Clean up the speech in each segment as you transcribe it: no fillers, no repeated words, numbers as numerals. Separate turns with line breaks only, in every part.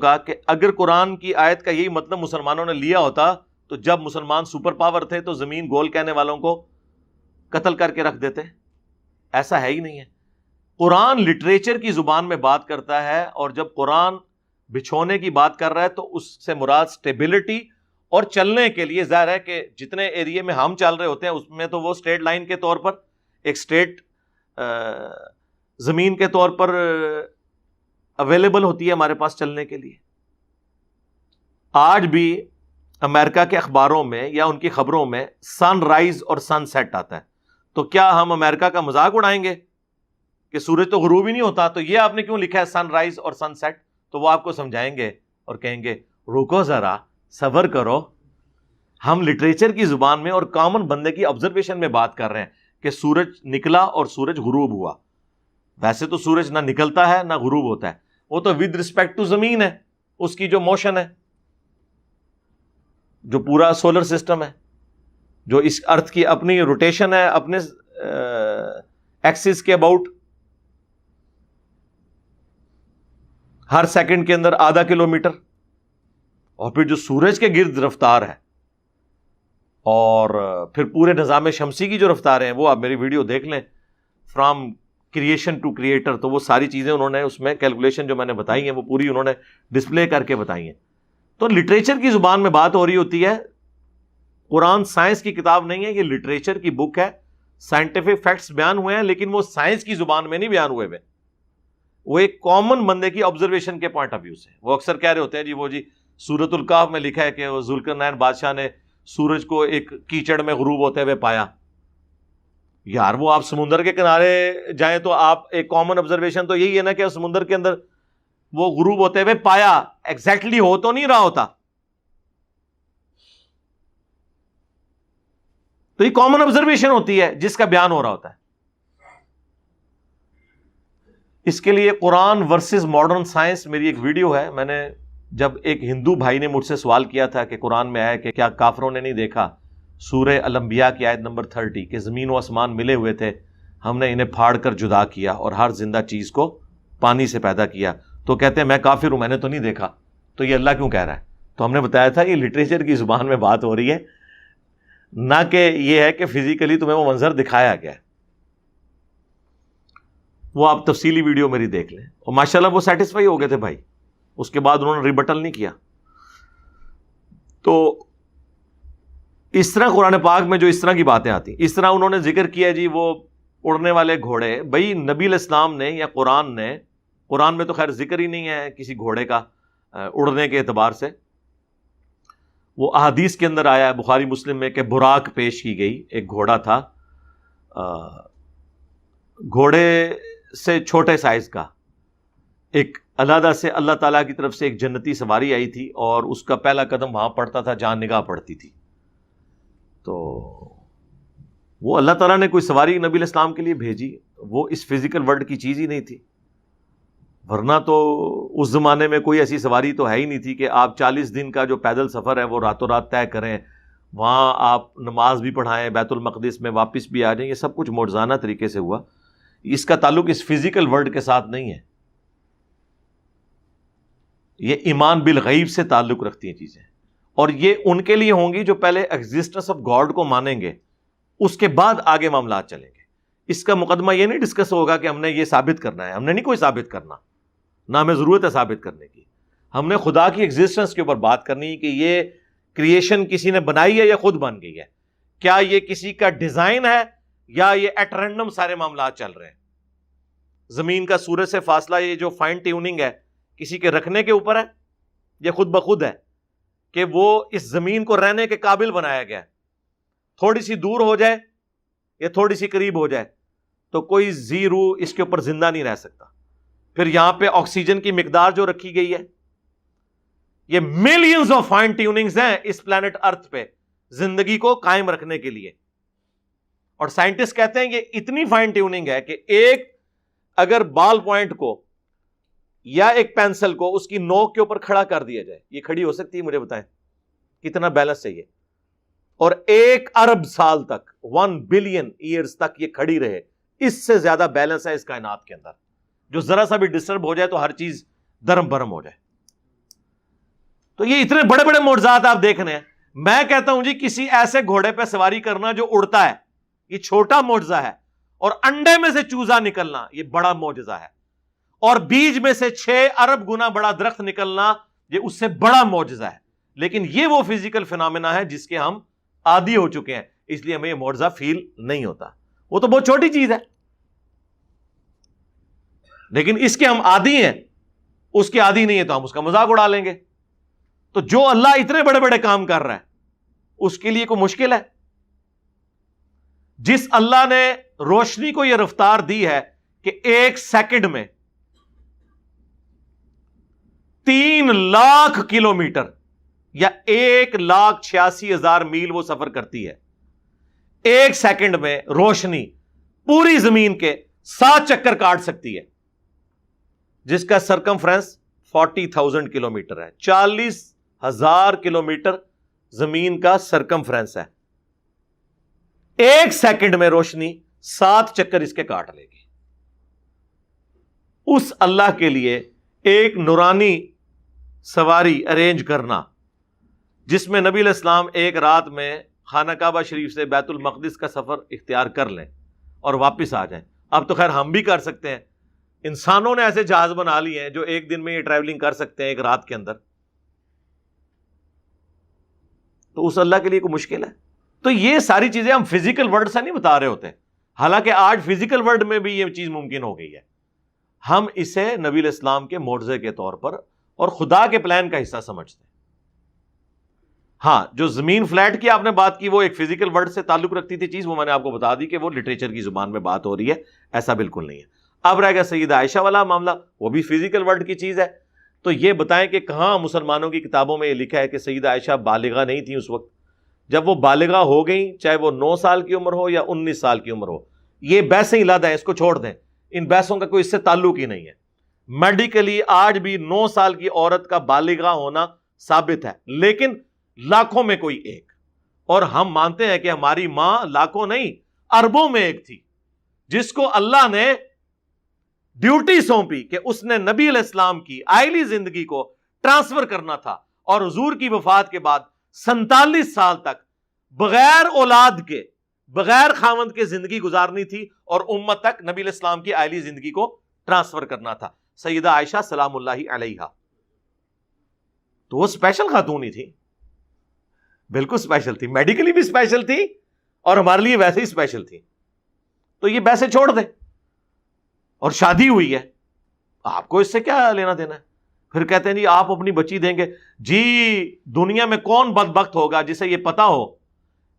کہا کہ اگر قرآن کی آیت کا یہی مطلب مسلمانوں نے لیا ہوتا تو جب مسلمان سپر پاور تھے تو زمین گول کہنے والوں کو قتل کر کے رکھ دیتے. ایسا ہے ہی نہیں ہے. قرآن لٹریچر کی زبان میں بات کرتا ہے، اور جب قرآن بچھونے کی بات کر رہا ہے تو اس سے مراد سٹیبلٹی اور چلنے کے لیے. ظاہر ہے کہ جتنے ایریے میں ہم چل رہے ہوتے ہیں اس میں تو وہ اسٹیٹ لائن کے طور پر ایک اسٹیٹ زمین کے طور پر اویلیبل ہوتی ہے ہمارے پاس چلنے کے لیے. آج بھی امریکہ کے اخباروں میں یا ان کی خبروں میں سن رائز اور سن سیٹ آتا ہے، تو کیا ہم امریکہ کا مذاق اڑائیں گے کہ سورج تو غروب ہی نہیں ہوتا، تو یہ آپ نے کیوں لکھا ہے سن رائز اور سن سیٹ؟ تو وہ آپ کو سمجھائیں گے اور کہیں گے رکو ذرا، صبر کرو. ہم لٹریچر کی زبان میں اور کامن بندے کی آبزرویشن میں بات کر رہے ہیں کہ سورج نکلا اور سورج غروب ہوا. ویسے تو سورج نہ نکلتا ہے نہ غروب ہوتا ہے، وہ تو ود رسپیکٹ ٹو زمین ہے، اس کی جو موشن ہے، جو پورا سولر سسٹم ہے، جو اس ارتھ کی اپنی روٹیشن ہے اپنے ایکسس کے اباؤٹ، ہر سیکنڈ کے اندر آدھا کلومیٹر. اور پھر جو سورج کے گرد رفتار ہے اور پھر پورے نظام شمسی کی جو رفتار ہیں، وہ آپ میری ویڈیو دیکھ لیں فرام کریشن ٹو کریٹر، تو وہ ساری چیزیں انہوں نے اس میں کیلکولیشن جو میں نے بتائی ہیں وہ پوری انہوں نے ڈسپلے کر کے بتائی ہیں. تو لٹریچر کی زبان میں بات ہو رہی ہوتی ہے. قرآن سائنس کی کتاب نہیں ہے، یہ لٹریچر کی بک ہے. سائنٹیفک فیکٹس بیان ہوئے ہیں لیکن وہ سائنس کی زبان میں نہیں بیان ہوئے، وہ ایک کامن بندے کی آبزرویشن کے پوائنٹ آف ویو سے. وہ اکثر کہہ رہے ہوتے ہیں جی سورۃ الکہف میں لکھا ہے کہ وہ ذوالقرنین بادشاہ نے سورج کو ایک کیچڑ میں غروب ہوتے ہوئے پایا. یار وہ آپ سمندر کے کنارے جائیں تو آپ ایک کامن آبزرویشن تو یہی ہے نا کہ سمندر کے اندر وہ غروب ہوتے ہوئے پایا. ایگزیکٹلی ہو تو نہیں رہا ہوتا. تو یہ کامن آبزرویشن ہوتی ہے جس کا بیان ہو رہا ہوتا ہے. اس کے لیے قرآن ورسز ماڈرن سائنس میری ایک ویڈیو ہے. میں نے جب ایک ہندو بھائی نے مجھ سے سوال کیا تھا کہ قرآن میں آیا کہ کیا کافروں نے نہیں دیکھا سورہ الانبیاء کی آیت نمبر 30 کہ زمین و آسمان ملے ہوئے تھے، ہم نے انہیں پھاڑ کر جدا کیا اور ہر زندہ چیز کو پانی سے پیدا کیا، تو کہتے ہیں میں کافر ہوں، میں نے تو نہیں دیکھا، تو یہ اللہ کیوں کہہ رہا ہے؟ تو ہم نے بتایا تھا یہ لٹریچر کی زبان میں بات ہو رہی ہے، نہ کہ یہ ہے کہ فزیکلی تمہیں وہ منظر دکھایا گیا. وہ آپ تفصیلی ویڈیو میری دیکھ لیں. اور ماشاءاللہ وہ سیٹسفائی ہو گئے تھے بھائی. اس کے بعد انہوں نے ریبٹل نہیں کیا. تو اس طرح قرآن پاک میں جو اس طرح کی باتیں آتی، اس طرح انہوں نے ذکر کیا جی وہ اڑنے والے گھوڑے. بھائی نبی علیہ السلام نے یا قرآن نے، قرآن میں تو خیر ذکر ہی نہیں ہے کسی گھوڑے کا اڑنے کے اعتبار سے. وہ احادیث کے اندر آیا ہے بخاری مسلم میں کہ براق پیش کی گئی، ایک گھوڑا تھا، گھوڑے سے چھوٹے سائز کا، ایک علیحدہ سے اللہ تعالیٰ کی طرف سے ایک جنتی سواری آئی تھی اور اس کا پہلا قدم وہاں پڑتا تھا جہاں نگاہ پڑتی تھی. تو وہ اللہ تعالیٰ نے کوئی سواری نبی علیہ السلام کے لیے بھیجی، وہ اس فزیکل ورلڈ کی چیز ہی نہیں تھی. ورنہ تو اس زمانے میں کوئی ایسی سواری تو ہے ہی نہیں تھی کہ آپ 40 دن کا جو پیدل سفر ہے وہ راتوں رات طے کریں، وہاں آپ نماز بھی پڑھائیں، بیت المقدس میں واپس بھی آ جائیں. یہ سب کچھ معجزانہ طریقے سے ہوا. اس کا تعلق اس فزیکل ورلڈ کے ساتھ نہیں ہے. یہ ایمان بالغیب سے تعلق رکھتی ہیں چیزیں، اور یہ ان کے لیے ہوں گی جو پہلے ایگزسٹنس آف گاڈ کو مانیں گے، اس کے بعد آگے معاملات چلیں گے. اس کا مقدمہ یہ نہیں ڈسکس ہوگا کہ ہم نے یہ ثابت کرنا ہے. ہم نے نہیں کوئی ثابت کرنا، نہ ہمیں ضرورت ہے ثابت کرنے کی. ہم نے خدا کی ایگزسٹنس کے اوپر بات کرنی کہ یہ کریشن کسی نے بنائی ہے یا خود بن گئی ہے، کیا یہ کسی کا ڈیزائن ہے یا یہ ایٹ رینڈم سارے معاملات چل رہے ہیں. زمین کا سورج سے فاصلہ، یہ جو فائن ٹیوننگ ہے کسی کے رکھنے کے اوپر ہے، یہ خود بخود ہے کہ وہ اس زمین کو رہنے کے قابل بنایا گیا ہے. تھوڑی سی دور ہو جائے یا تھوڑی سی قریب ہو جائے تو کوئی زی روح اس کے اوپر زندہ نہیں رہ سکتا. پھر یہاں پہ آکسیجن کی مقدار جو رکھی گئی ہے، یہ ملینز آف فائن ٹیوننگز ہیں اس پلانٹ ارتھ پہ زندگی کو قائم رکھنے کے لیے. اور سائنٹسٹ کہتے ہیں یہ اتنی فائن ٹیوننگ ہے کہ ایک اگر بال پوائنٹ کو یا ایک پینسل کو اس کی نوک کے اوپر کھڑا کر دیا جائے، یہ کھڑی ہو سکتی ہے؟ مجھے بتائیں کتنا بیلنس چاہیے. اور 1 ارب سال تک، 1 بلین ایئرز تک یہ کھڑی رہے. اس سے زیادہ بیلنس ہے اس کائنات کے اندر. جو ذرا سا بھی ڈسٹرب ہو جائے تو ہر چیز درم برم ہو جائے. تو یہ اتنے بڑے بڑے معجزات آپ دیکھ رہے ہیں. میں کہتا ہوں جی کسی ایسے گھوڑے پہ سواری کرنا جو اڑتا ہے یہ چھوٹا معجزہ ہے, اور انڈے میں سے چوزا نکلنا یہ بڑا معجزہ ہے, اور بیج میں سے 6 ارب گنا بڑا درخت نکلنا یہ اس سے بڑا معجزہ ہے. لیکن یہ وہ فزیکل فینومینا ہے جس کے ہم عادی ہو چکے ہیں, اس لیے ہمیں یہ معجزہ فیل نہیں ہوتا. وہ تو بہت چھوٹی چیز ہے لیکن اس کے ہم عادی ہیں, اس کے عادی نہیں ہے تو ہم اس کا مذاق اڑا لیں گے. تو جو اللہ اتنے بڑے بڑے کام کر رہا ہے اس کے لیے کوئی مشکل ہے؟ جس اللہ نے روشنی کو یہ رفتار دی ہے کہ 1 سیکنڈ میں 3 لاکھ کلومیٹر یا 1,86,000 میل وہ سفر کرتی ہے, 1 سیکنڈ میں روشنی پوری زمین کے 7 چکر کاٹ سکتی ہے, جس کا سرکمفرنس 40,000 کلومیٹر ہے. 40,000 کلومیٹر زمین کا سرکمفرنس ہے. 1 سیکنڈ میں روشنی 7 چکر اس کے کاٹ لے گی. اس اللہ کے لیے ایک نورانی سواری ارینج کرنا جس میں نبی علیہ السلام ایک رات میں خانہ کعبہ شریف سے بیت المقدس کا سفر اختیار کر لیں اور واپس آ جائیں. اب تو خیر ہم بھی کر سکتے ہیں, انسانوں نے ایسے جہاز بنا لیے ہیں جو ایک دن میں یہ ٹریولنگ کر سکتے ہیں ایک رات کے اندر. تو اس اللہ کے لیے کوئی مشکل ہے؟ تو یہ ساری چیزیں ہم فزیکل ورلڈ سے نہیں بتا رہے ہوتے, حالانکہ آج فزیکل ورلڈ میں بھی یہ چیز ممکن ہو گئی ہے. ہم اسے نبی علیہ السلام کے معجزے کے طور پر اور خدا کے پلان کا حصہ سمجھتے ہیں. ہاں, جو زمین فلیٹ کی آپ نے بات کی وہ ایک فزیکل ورلڈ سے تعلق رکھتی تھی چیز, وہ میں نے آپ کو بتا دی کہ وہ لٹریچر کی زبان میں بات ہو رہی ہے, ایسا بالکل نہیں ہے. اب رہ گیا سیدہ عائشہ والا معاملہ, وہ بھی فزیکل ورلڈ کی چیز ہے. تو یہ بتائیں کہ کہاں مسلمانوں کی کتابوں میں یہ لکھا ہے کہ سیدہ عائشہ بالغہ نہیں تھی اس وقت؟ جب وہ بالغہ ہو گئیں, چاہے وہ 9 سال کی عمر ہو یا 19 سال کی عمر ہو, یہ بحثیں علیحدہ ہیں, اس کو چھوڑ دیں, ان بحثوں کا کوئی اس سے تعلق ہی نہیں ہے. میڈیکلی آج بھی 9 سال کی عورت کا بالغہ ہونا ثابت ہے, لیکن لاکھوں میں کوئی ایک. اور ہم مانتے ہیں کہ ہماری ماں لاکھوں نہیں اربوں میں ایک تھی جس کو اللہ نے ڈیوٹی سونپی کہ اس نے نبی علیہ السلام کی آئلی زندگی کو ٹرانسفر کرنا تھا, اور حضور کی وفات کے بعد 47 سال تک بغیر اولاد کے, بغیر خاوند کے زندگی گزارنی تھی, اور امت تک نبی علیہ السلام کی آئلی زندگی کو ٹرانسفر کرنا تھا. سیدہ عائشہ سلام اللہ علیہا تو وہ اسپیشل خاتون ہی تھی, بالکل اسپیشل تھی, میڈیکلی بھی اسپیشل تھی اور ہمارے لیے ویسے ہی اسپیشل تھی. تو یہ ویسے چھوڑ دیں, اور شادی ہوئی ہے, آپ کو اس سے کیا لینا دینا ہے؟ پھر کہتے ہیں جی آپ اپنی بچی دیں گے. جی دنیا میں کون بدبخت ہوگا جسے یہ پتا ہو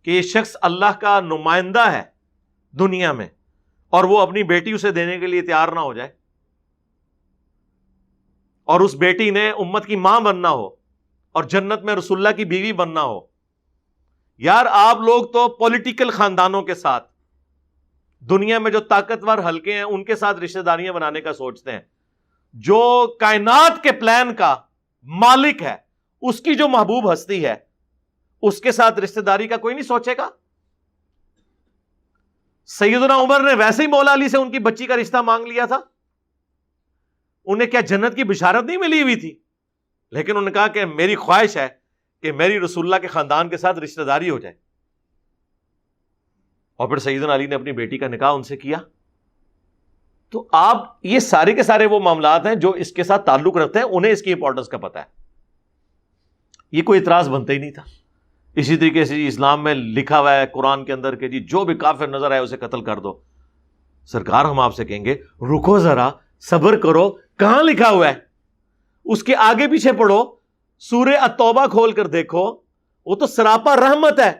کہ یہ شخص اللہ کا نمائندہ ہے دنیا میں, اور وہ اپنی بیٹی اسے دینے کے لیے تیار نہ ہو جائے, اور اس بیٹی نے امت کی ماں بننا ہو اور جنت میں رسول اللہ کی بیوی بننا ہو. یار آپ لوگ تو پولیٹیکل خاندانوں کے ساتھ, دنیا میں جو طاقتور حلقے ہیں ان کے ساتھ رشتہ داریاں بنانے کا سوچتے ہیں. جو کائنات کے پلان کا مالک ہے, اس کی جو محبوب ہستی ہے, اس کے ساتھ رشتہ داری کا کوئی نہیں سوچے گا. سیدنا عمر نے ویسے ہی مولا علی سے ان کی بچی کا رشتہ مانگ لیا تھا. انہیں کیا جنت کی بشارت نہیں ملی ہوئی تھی؟ لیکن انہوں نے کہا کہ میری خواہش ہے کہ میری رسول اللہ کے خاندان کے ساتھ رشتہ داری ہو جائے. اور پھر سیدنا علی نے اپنی بیٹی کا نکاح ان سے کیا. تو آپ یہ سارے کے سارے وہ معاملات ہیں جو اس کے ساتھ تعلق رکھتے ہیں, انہیں اس کی امپورٹنس کا پتہ ہے. یہ کوئی اعتراض بنتا ہی نہیں تھا. اسی طریقے سے اسلام میں لکھا ہوا ہے قرآن کے اندر کہ جی جو بھی کافر نظر آئے اسے قتل کر دو. سرکار ہم آپ سے کہیں گے رکو ذرا, صبر کرو, کہاں لکھا ہوا ہے؟ اس کے آگے پیچھے پڑھو, سورہ التوبہ کھول کر دیکھو, وہ تو سراپا رحمت ہے.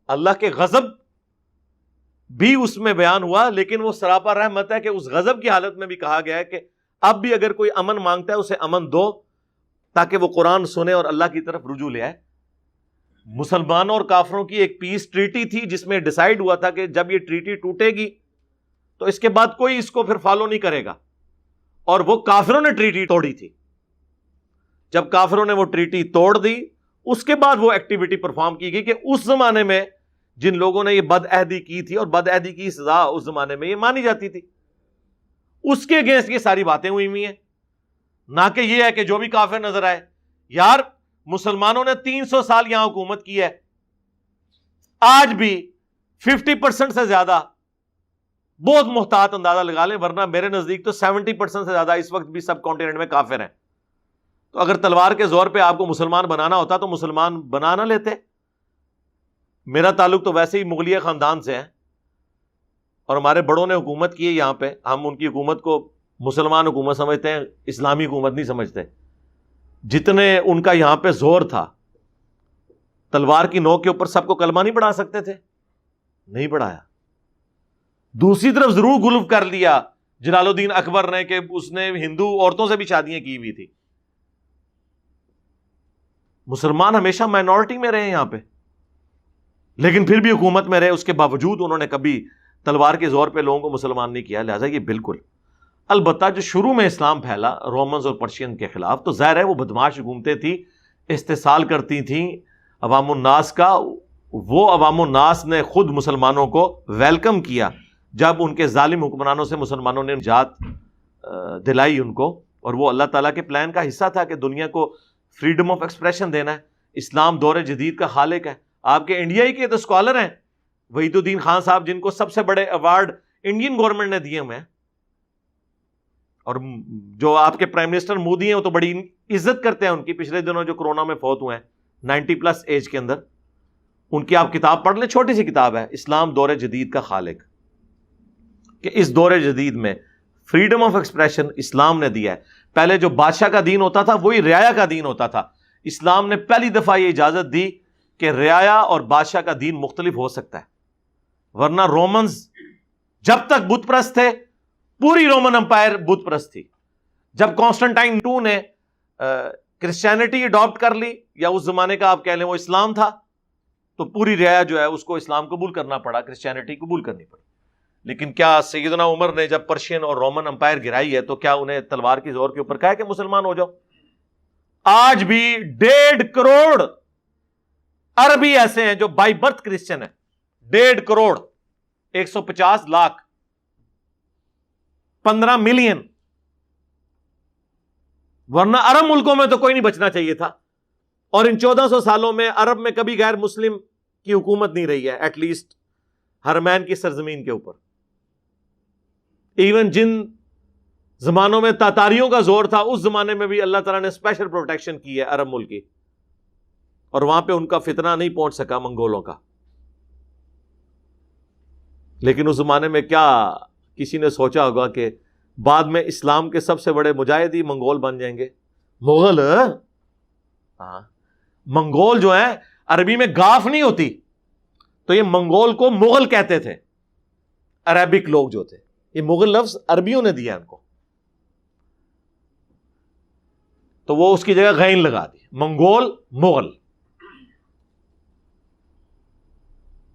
اللہ کے غضب بھی اس میں بیان ہوا, لیکن وہ سراپا رحمت ہے کہ اس غضب کی حالت میں بھی کہا گیا ہے کہ اب بھی اگر کوئی امن مانگتا ہے اسے امن دو, تاکہ وہ قرآن سنے اور اللہ کی طرف رجوع لے آئے. مسلمانوں اور کافروں کی ایک پیس ٹریٹی تھی جس میں ڈیسائیڈ ہوا تھا کہ جب یہ ٹریٹی ٹوٹے گی تو اس کے بعد کوئی اس کو پھر فالو نہیں کرے گا, اور وہ کافروں نے ٹریٹی توڑی تھی. جب کافروں نے وہ ٹریٹی توڑ دی, اس کے بعد وہ ایکٹیویٹی پرفارم کی گئی کہ اس زمانے میں جن لوگوں نے یہ بد عہدی کی تھی, اور بد عہدی کی سزا اس زمانے میں یہ مانی جاتی تھی, اس کے اگینسٹ یہ ساری باتیں ہوئی ہیں. نہ کہ یہ ہے کہ جو بھی کافر نظر آئے یار مسلمانوں نے 300 سال یہاں حکومت کی ہے، آج بھی 50% سے زیادہ، بہت محتاط اندازہ لگا لیں، ورنہ میرے نزدیک تو 70% سے زیادہ اس وقت بھی سب کانٹیننٹ میں کافر ہیں. تو اگر تلوار کے زور پہ آپ کو مسلمان بنانا ہوتا تو مسلمان بنا نہ لیتے. میرا تعلق تو ویسے ہی مغلیہ خاندان سے ہے، اور ہمارے بڑوں نے حکومت کی ہے یہاں پہ، ہم ان کی حکومت کو مسلمان حکومت سمجھتے ہیں، اسلامی حکومت نہیں سمجھتے. جتنے ان کا یہاں پہ زور تھا، تلوار کی نوک کے اوپر سب کو کلمہ نہیں پڑھا سکتے تھے؟ نہیں پڑھایا. دوسری طرف ضرور غلو کر لیا جلال الدین اکبر نے کہ اس نے ہندو عورتوں سے بھی شادیاں کی ہوئی تھی. مسلمان ہمیشہ مائنورٹی میں رہے یہاں پہ، لیکن پھر بھی حکومت میں رہے، اس کے باوجود انہوں نے کبھی تلوار کے زور پہ لوگوں کو مسلمان نہیں کیا. لہٰذا یہ بالکل، البتہ جو شروع میں اسلام پھیلا رومنز اور پرشین کے خلاف، تو ظاہر ہے وہ بدماش حکومتیں تھیں، استحصال کرتی تھیں عوام الناس کا. وہ عوام الناس نے خود مسلمانوں کو ویلکم کیا جب ان کے ظالم حکمرانوں سے مسلمانوں نے نجات دلائی ان کو، اور وہ اللہ تعالیٰ کے پلان کا حصہ تھا کہ دنیا کو فریڈم آف ایکسپریشن دینا ہے. اسلام دور جدید کا خالق ہے. آپ کے انڈیا ہی کے تو اسکالر ہیں وحید الدین خان صاحب، جن کو سب سے بڑے ایوارڈ انڈین گورنمنٹ نے دیے ہوئے ہیں، اور جو آپ کے پرائم منسٹر مودی ہیں وہ تو بڑی عزت کرتے ہیں ان کی. پچھلے دنوں جو کورونا میں فوت ہوئے ہیں 90+ ایج کے اندر، ان کی آپ کتاب پڑھ لیں، چھوٹی سی کتاب ہے، اسلام دور جدید کا خالق، کہ اس دور جدید میں فریڈم آف ایکسپریشن اسلام نے دیا ہے. پہلے جو بادشاہ کا دین ہوتا تھا وہی رعایا کا دین ہوتا تھا. اسلام نے پہلی دفعہ یہ اجازت دی کہ رعایا اور بادشاہ کا دین مختلف ہو سکتا ہے، ورنہ رومنز جب تک بت پرست تھے، پوری رومن امپائر بت پرست تھی. جب کانسٹنٹائن 2 نے کرسچینٹی اڈاپٹ کر لی، یا اس زمانے کا آپ کہہ لیں وہ اسلام تھا، تو پوری رعایا جو ہے اس کو اسلام قبول کرنا پڑا، کرسچینٹی قبول کرنی پڑی. لیکن کیا سیدنا عمر نے جب پرشین اور رومن امپائر گرائی ہے تو کیا انہیں تلوار کی زور کے اوپر کہا کہ مسلمان ہو جاؤ؟ آج بھی 1.5 کروڑ عربی ایسے ہیں جو بائی برتھ کرسچن ہیں، 1.5 کروڑ، 150 لاکھ، 15 ملین. ورنہ عرب ملکوں میں تو کوئی نہیں بچنا چاہیے تھا، اور ان 1400 سالوں میں عرب میں کبھی غیر مسلم کی حکومت نہیں رہی ہے، ایٹ لیسٹ حرمین کی سرزمین کے اوپر. ایون جن زمانوں میں تاتاریوں کا زور تھا، اس زمانے میں بھی اللہ تعالیٰ نے اسپیشل پروٹیکشن کی ہے عرب ملک کی، اور وہاں پہ ان کا فتنہ نہیں پہنچ سکا منگولوں کا. لیکن اس زمانے میں کیا کسی نے سوچا ہوگا کہ بعد میں اسلام کے سب سے بڑے مجاہد ہی منگول بن جائیں گے؟ مغل، ہاں، منگول جو ہیں، عربی میں گاف نہیں ہوتی، تو یہ منگول کو مغل کہتے تھے عربک لوگ جو تھے. یہ مغل لفظ عربیوں نے دیا ان کو، تو وہ اس کی جگہ غین لگا دی، منگول، مغل.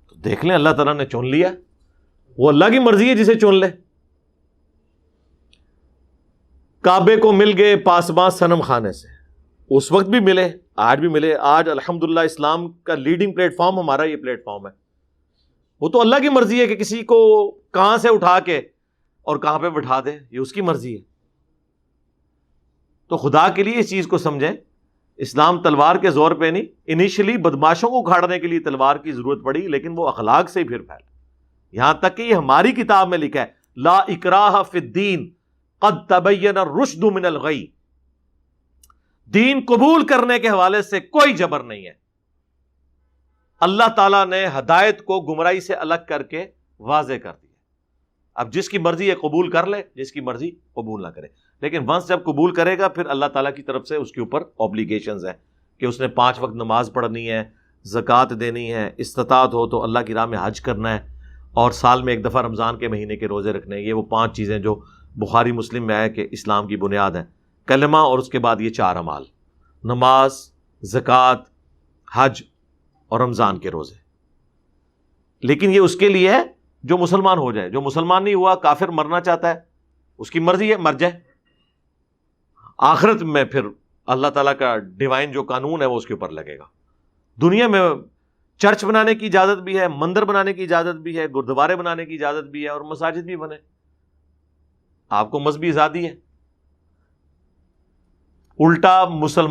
تو دیکھ لیں اللہ تعالیٰ نے چن لیا، وہ اللہ کی مرضی ہے جسے چن لے. کعبے کو مل گئے پاسباں صنم خانے سے، اس وقت بھی ملے، آج بھی ملے. آج الحمدللہ اسلام کا لیڈنگ پلیٹ فارم ہمارا یہ پلیٹ فارم ہے. وہ تو اللہ کی مرضی ہے کہ کسی کو کہاں سے اٹھا کے اور کہاں پہ بٹھا دے، یہ اس کی مرضی ہے. تو خدا کے لیے اس چیز کو سمجھیں، اسلام تلوار کے زور پہ نہیں. انیشلی بدماشوں کو اکھاڑنے کے لیے تلوار کی ضرورت پڑی، لیکن وہ اخلاق سے ہی پھر پھیلا. یہاں تک کہ یہ ہماری کتاب میں لکھا ہے، لا اکراہ فی الدین قد تبین الرشد من الغی. دین قبول کرنے کے حوالے سے کوئی جبر نہیں ہے. اللہ تعالیٰ نے ہدایت کو گمراہی سے الگ کر کے واضح کر دیا. اب جس کی مرضی ہے قبول کر لے، جس کی مرضی قبول نہ کرے. لیکن ونس جب قبول کرے گا پھر اللہ تعالیٰ کی طرف سے اس کے اوپر اوبلیگیشنز ہیں کہ اس نے 5 وقت نماز پڑھنی ہے، زکوٰۃ دینی ہے، استطاعت ہو تو اللہ کی راہ میں حج کرنا ہے، اور سال میں 1 دفعہ رمضان کے مہینے کے روزے رکھنے ہیں. یہ وہ 5 چیزیں جو بخاری مسلم میں ہے کہ اسلام کی بنیاد ہے. کلمہ اور اس کے بعد یہ 4 اعمال، نماز، زکوٰۃ، حج اور رمضان کے روزے. لیکن یہ اس کے لیے ہے جو مسلمان ہو جائے. جو مسلمان نہیں ہوا، کافر مرنا چاہتا ہے، اس کی مرضی ہے، مر جائے. آخرت میں پھر اللہ تعالیٰ کا ڈیوائن جو قانون ہے وہ اس کے اوپر لگے گا. دنیا میں چرچ بنانے کی اجازت بھی ہے، مندر بنانے کی اجازت بھی ہے، گردوارے بنانے کی اجازت بھی ہے، اور مساجد بھی بنے. آپ کو مذہبی آزادی ہے. الٹا مسلمان